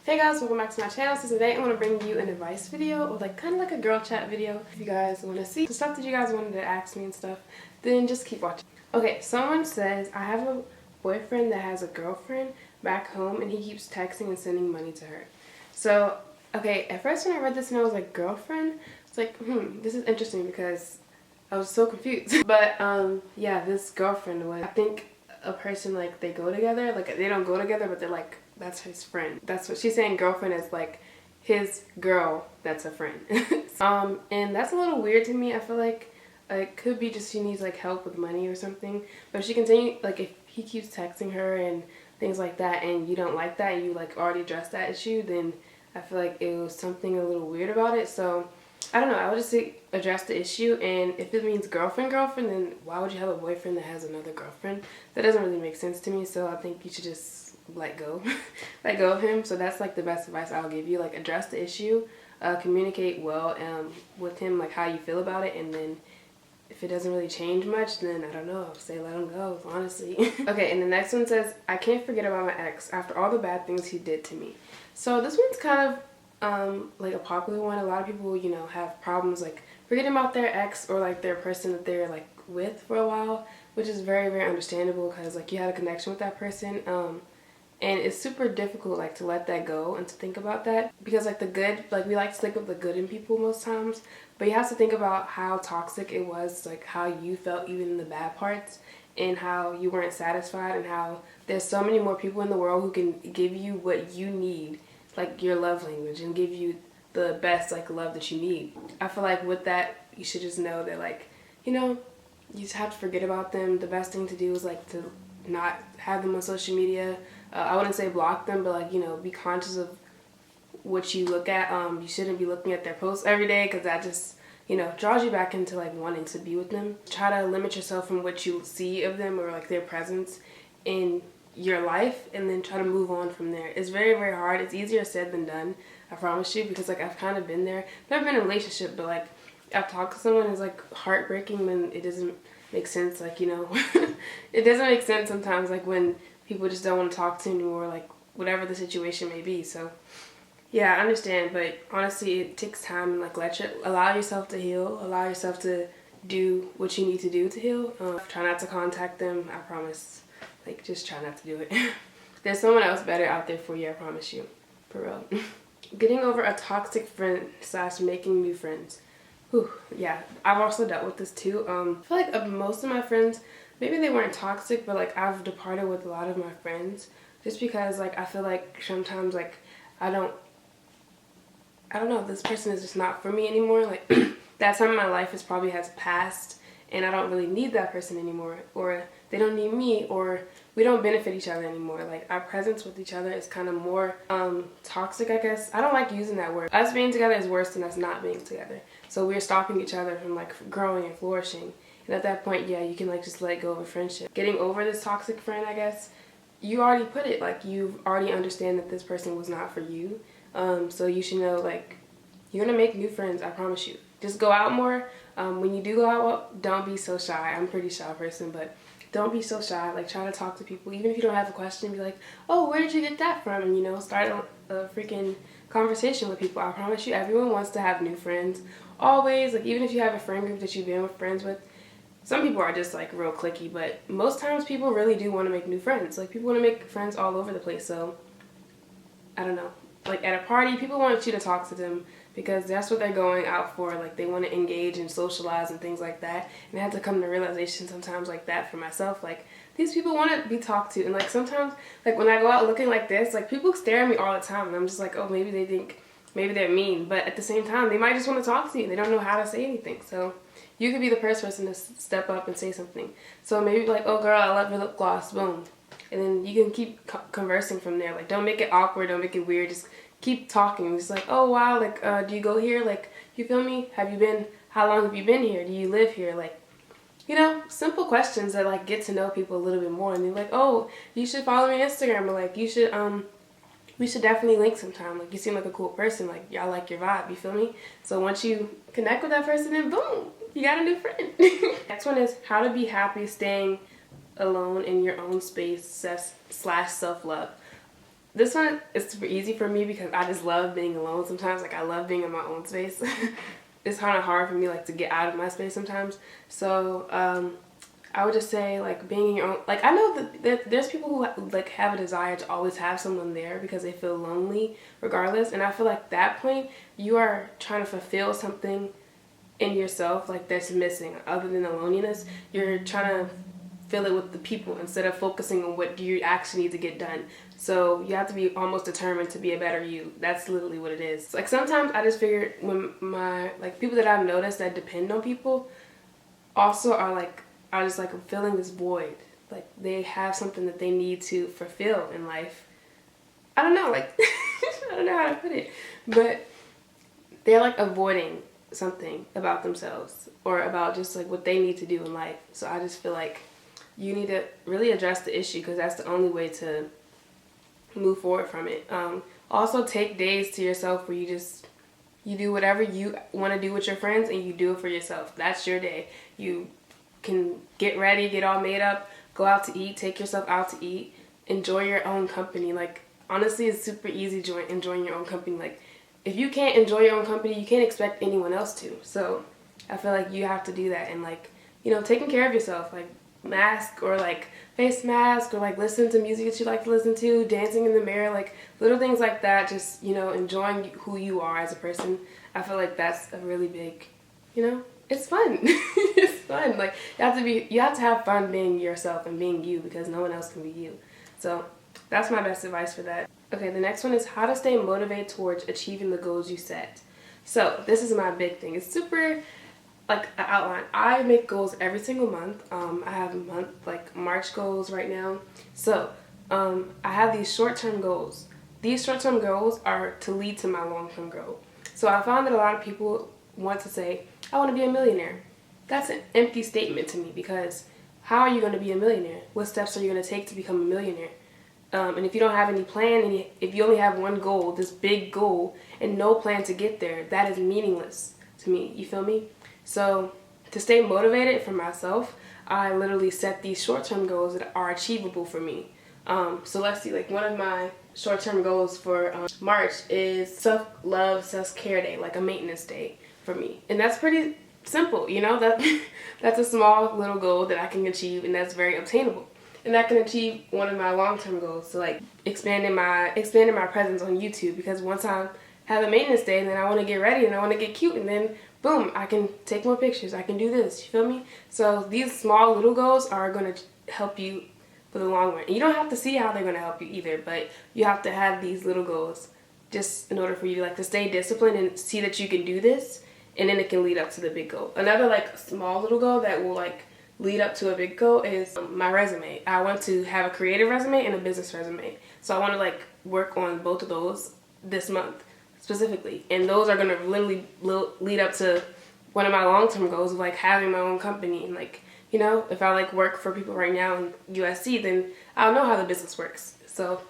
Hey guys, welcome back to my channel. So today I want to bring you an advice video, or like kind of like a girl chat video. If you guys want to see the stuff that you guys wanted to ask me and stuff, then just keep watching. Okay, someone says, I have a boyfriend that has a girlfriend back home and he keeps texting and sending money to her. So, okay, at first when I read this and I was like, girlfriend? It's like, this is interesting because I was so confused. But, yeah, this girlfriend was, I think a person, like, they go together, like, they don't go together, but they're like, that's his friend. That's what she's saying. Girlfriend is like his girl that's a friend. And that's a little weird to me. I feel like it could be just she needs like help with money or something. But if she continue, like if he keeps texting her and things like that and you don't like that and you like already addressed that issue, then I feel like it was something a little weird about it. So I don't know, I would just say address the issue, and if it means girlfriend, then why would you have a boyfriend that has another girlfriend? That doesn't really make sense to me, so I think you should just let go. Let go of him. So that's like the best advice I'll give you. Like address the issue, communicate well with him, like how you feel about it, and then if it doesn't really change much, then I don't know, say let him go, honestly. Okay, and the next one says, I can't forget about my ex after all the bad things he did to me. So this one's kind of like a popular one. A lot of people, you know, have problems like forgetting about their ex or like their person that they're like with for a while, which is very, very understandable because like you had a connection with that person. And it's super difficult like to let that go and to think about that, because like the good, like we like to think of the good in people most times, but you have to think about how toxic it was, like how you felt even in the bad parts, and how you weren't satisfied, and how there's so many more people in the world who can give you what you need, like your love language, and give you the best like love that you need. I feel like with that you should just know that, like, you know, you just have to forget about them. The best thing to do is like to not have them on social media. I wouldn't say block them, but like, you know, be conscious of what you look at. You shouldn't be looking at their posts every day, because that just, you know, draws you back into like wanting to be with them. Try to limit yourself from what you see of them or like their presence in your life, and then try to move on from there. It's very, very hard. It's easier said than done, I promise you, because like I've kind of been there. Never been in a relationship, but like I've talked to someone, it's like heartbreaking when it doesn't make sense, like, you know. It doesn't make sense sometimes, like when people just don't want to talk to you anymore, like whatever the situation may be. So yeah, I understand, but honestly it takes time. Like allow yourself to heal, allow yourself to do what you need to do to heal. Try not to contact them, I promise. Like just try not to do it. There's someone else better out there for you, I promise you, for real. Getting over a toxic friend / making new friends. Whew, yeah, I've also dealt with this too. I feel like most of my friends, maybe they weren't toxic, but like I've departed with a lot of my friends just because like I feel like sometimes like I don't know, this person is just not for me anymore. Like that time in my life probably has passed and I don't really need that person anymore, or they don't need me, or we don't benefit each other anymore. Like our presence with each other is kind of more toxic, I guess. I don't like using that word. Us being together is worse than us not being together. So we're stopping each other from like growing and flourishing. And at that point, yeah, you can like just let go of a friendship. Getting over this toxic friend, I guess, you already put it, like you already understand that this person was not for you. So you should know, like, you're gonna make new friends, I promise you. Just go out more. When you do go out, well, don't be so shy. I'm a pretty shy person, but don't be so shy. Like, try to talk to people. Even if you don't have a question, be like, oh, where did you get that from? And, you know, start a freaking conversation with people. I promise you, everyone wants to have new friends. Always. Like, even if you have a friend group that you've been friends with, some people are just like real cliquey, but most times people really do want to make new friends. Like, people want to make friends all over the place. So I don't know, like at a party, people want you to talk to them because that's what they're going out for. Like they want to engage and socialize and things like that. And I had to come to realization sometimes like that for myself. Like these people want to be talked to, and like sometimes like when I go out looking like this, like people stare at me all the time, and I'm just like, oh, maybe they think maybe they're mean, but at the same time they might just want to talk to you. They don't know how to say anything. So you could be the first person to step up and say something. So maybe like, oh girl, I love your lip gloss, boom. And then you can keep conversing from there. Like, don't make it awkward, don't make it weird. Just keep talking. Just like, oh wow, like, do you go here? Like, you feel me? How long have you been here? Do you live here? Like, you know, simple questions that like get to know people a little bit more. And they're like, oh, you should follow me on Instagram, or like, you should, we should definitely link sometime. Like, you seem like a cool person. Like, y'all like your vibe, you feel me? So once you connect with that person, then boom, you got a new friend. Next one is how to be happy staying alone in your own space / self-love. this one is super easy for me because I just love being alone sometimes. Like I love being in my own space. It's kind of hard for me like to get out of my space sometimes. So I would just say like being in your own, like I know that there's people who like have a desire to always have someone there because they feel lonely regardless. And I feel like that point you are trying to fulfill something in yourself like that's missing other than the loneliness. You're trying to fill it with the people instead of focusing on what you actually need to get done. So you have to be almost determined to be a better you. That's literally what it is. Like sometimes I just figure when my like people that I've noticed that depend on people also are just like filling this void. Like they have something that they need to fulfill in life. I don't know, like I don't know how to put it, but they're like avoiding something about themselves or about just like what they need to do in life. So I just feel like you need to really address the issue because that's the only way to move forward from it. Also take days to yourself where you do whatever you want to do with your friends and you do it for yourself. That's your day. You can get ready, get all made up, go out to eat, take yourself out to eat, enjoy your own company. Like honestly, it's super easy enjoying your own company. Like if you can't enjoy your own company, you can't expect anyone else to. So I feel like you have to do that and like, you know, taking care of yourself, like mask or like face mask or like listen to music that you like to listen to, dancing in the mirror, like little things like that, just, you know, enjoying who you are as a person. I feel like that's a really big, you know, it's fun. It's fun. Like you have to have fun being yourself and being you because no one else can be you. So that's my best advice for that. Okay, the next one is how to stay motivated towards achieving the goals you set. So this is my big thing. It's super like an outline. I make goals every single month. I have March goals right now. So I have these short-term goals. These short-term goals are to lead to my long-term goal. So I found that a lot of people want to say, I want to be a millionaire. That's an empty statement to me because how are you going to be a millionaire? What steps are you going to take to become a millionaire? And if you don't have any plan, and if you only have one goal, this big goal, and no plan to get there, that is meaningless to me. You feel me? So to stay motivated for myself, I literally set these short-term goals that are achievable for me. So let's see, like one of my short-term goals for March is self-love, self-care day, like a maintenance day for me. And that's pretty simple, you know, that's a small little goal that I can achieve and that's very obtainable. And I can achieve one of my long-term goals, so like expanding my presence on YouTube, because once I have a maintenance day, then I want to get ready and I want to get cute, and then boom, I can take more pictures. I can do this. You feel me? So these small little goals are going to help you for the long run. And you don't have to see how they're going to help you either, but you have to have these little goals just in order for you to stay disciplined and see that you can do this, and then it can lead up to the big goal. Another like small little goal that will lead up to a big goal is my resume. I want to have a creative resume and a business resume. So I want to work on both of those this month specifically. And those are going to literally lead up to one of my long-term goals of having my own company. And you know, if I work for people right now in USC, then I'll know how the business works. So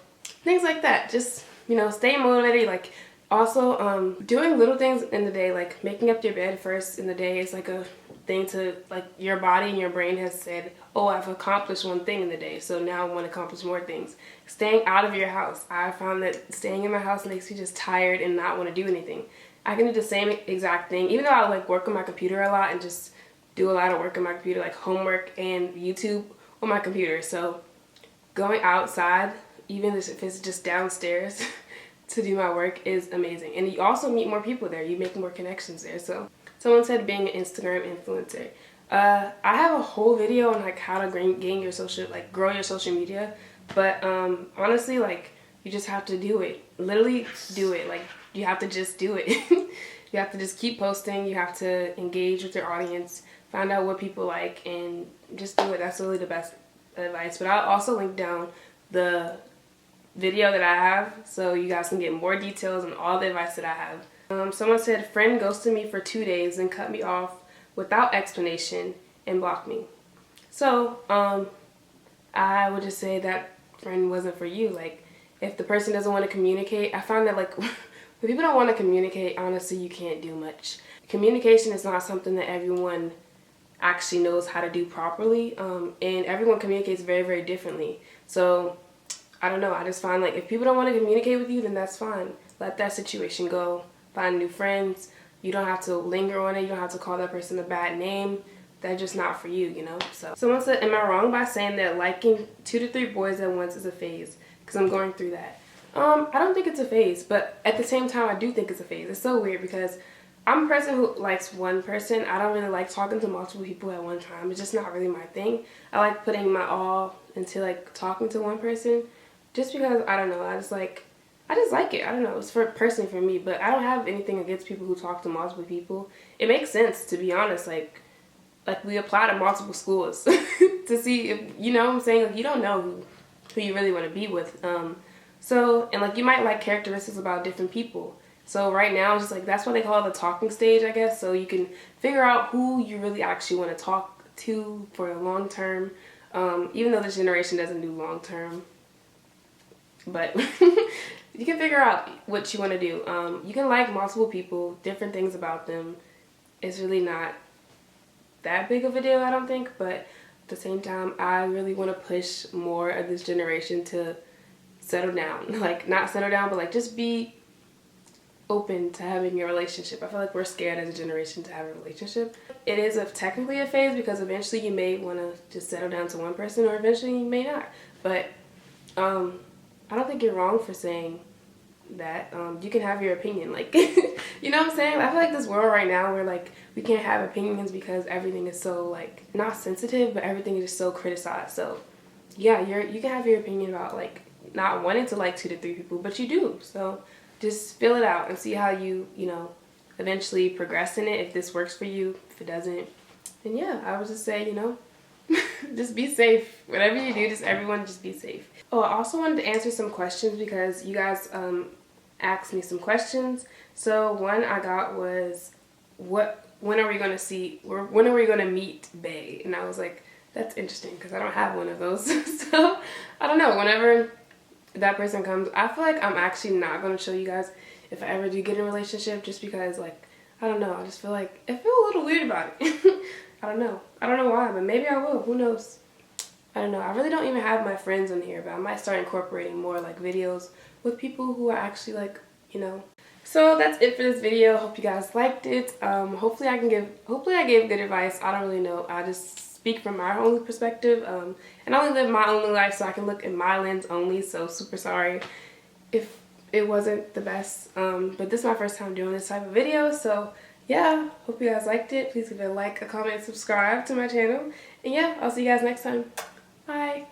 things like that. Just, you know, stay motivated. Also, doing little things in the day, like making up your bed first in the day is a thing to, your body and your brain has said, oh, I've accomplished one thing in the day, so now I want to accomplish more things. Staying out of your house. I found that staying in my house makes me just tired and not want to do anything. I can do the same exact thing, even though I work on my computer a lot and just do a lot of work on my computer, like homework and YouTube on my computer. So going outside, even if it's just downstairs, to do my work is amazing. And you also meet more people there. You make more connections there. So someone said being an Instagram influencer. I have a whole video on how to gain your social, grow your social media. But honestly, you just have to do it. Literally do it. You have to just do it. You have to just keep posting. You have to engage with your audience. Find out what people like and just do it. That's really the best advice. But I'll also link down the video that I have so you guys can get more details on all the advice that I have. Someone said, friend ghosted me for 2 days and cut me off without explanation and blocked me. So I would just say that friend wasn't for you. If the person doesn't want to communicate, I found that when people don't want to communicate, honestly, you can't do much. Communication is not something that everyone actually knows how to do properly, and everyone communicates very, very differently. So I don't know, I just find like if people don't want to communicate with you, then that's fine. Let that situation go. Find new friends. You don't have to linger on it. You don't have to call that person a bad name. They're just not for you, you know? So someone said, am I wrong by saying that liking 2 to 3 boys at once is a phase? Because I'm going through that. I don't think it's a phase, but at the same time, I do think it's a phase. It's so weird because I'm a person who likes one person. I don't really like talking to multiple people at one time. It's just not really my thing. I like putting my all into like talking to one person just because, I don't know, I just like it. I don't know, it's personally for me, but I don't have anything against people who talk to multiple people. It makes sense, to be honest. Like we apply to multiple schools to see if, you know what I'm saying? Like, you don't know who you really want to be with. So, and like you might like characteristics about different people. So right now, it's just like, that's what they call the talking stage, I guess. So you can figure out who you really actually want to talk to for a long term. Even though this generation doesn't do long term. But you can figure out what you want to do. You can like multiple people, different things about them. It's really not that big of a deal, I don't think. But at the same time, I really want to push more of this generation to settle down. Like, not settle down, but like just be open to having a relationship. I feel like we're scared as a generation to have a relationship. It is technically a phase because eventually you may want to just settle down to one person, or eventually you may not. But I don't think you're wrong for saying that. You can have your opinion, like, you know what I'm saying? I feel like this world right now where like we can't have opinions because everything is so like not sensitive, but everything is just so criticized. So yeah, you can have your opinion about like not wanting to like 2 to 3 people, but you do. So just fill it out and see how you know, eventually progress in it. If this works for you, if it doesn't, then yeah, I would just say, you know, just be safe. Whatever you do, everyone just be safe. Oh, I also wanted to answer some questions because you guys asked me some questions. So one I got was, when are we going to meet BAE? And I was like, that's interesting because I don't have one of those. So I don't know, whenever that person comes, I feel like I'm actually not going to show you guys if I ever do get in a relationship, just because like, I don't know, I just feel like I feel a little weird about it. I don't know why, but maybe I will, who knows. I don't know, I really don't even have my friends on here, but I might start incorporating more like videos with people who are actually like, you know. So that's it for this video. Hope you guys liked it. Hopefully I gave good advice. I don't really know, I just speak from my own perspective, and I only live my only life, so I can look in my lens only. So super sorry if it wasn't the best, but this is my first time doing this type of video. So yeah, hope you guys liked it. Please give it a like, a comment, subscribe to my channel, and yeah, I'll see you guys next time. Bye.